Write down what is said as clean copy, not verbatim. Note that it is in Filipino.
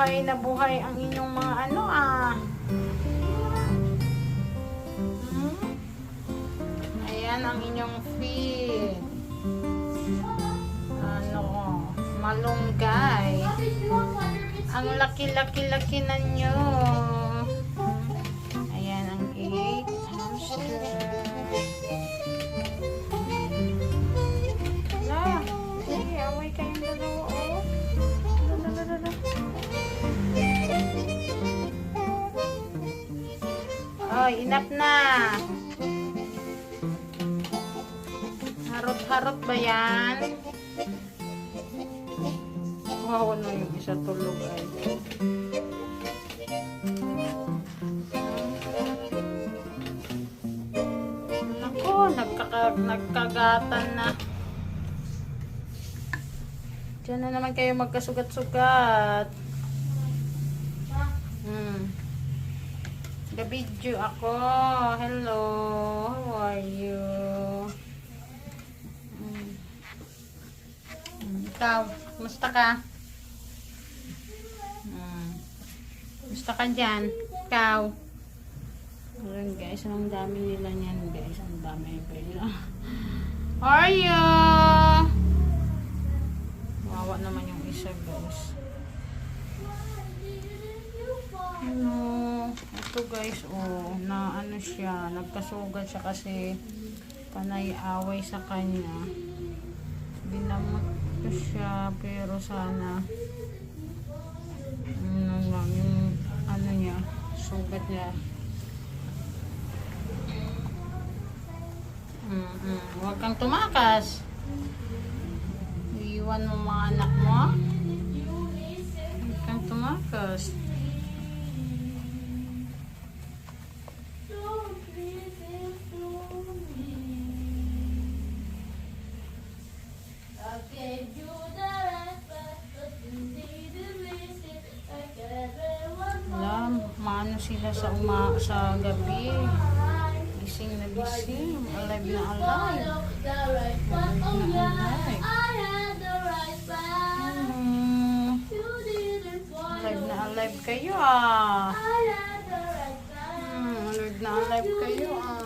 buhay na buhay ang inyong mga ano Ayan ang inyong feed. Malunggay. Ang laki-laki-laki na nyo. Ayan ang 8 hamster. Wala. Sige, away kayong dalawa. Ay, enough na. Harot-harot ba yan? Wow, ano yung isa tulog ay. Nako, nagkagatan na. Diyan na naman kayo magkasugat-sugat. Ga-video ako. Hello, how are you? Ikaw, kumusta ka? Kumusta ka dyan? Ikaw? Ayan guys, ang dami nila niyan guys. Ang dami pa nila. How are you? Wawa naman yung isa guys. Ano? Ito guys, oh, na ano siya, nagkasugat siya kasi panay away sa kanya. Binamot ko siya, pero sana ano lang, yung ano niya, sugat niya. Huwag kang tumakas. Iiwan mo mga anak mo. Huwag kang tumakas. Maano sila sa gabi. Gising na gising. Alive na alive. Alive na alive kayo Alive na alive kayo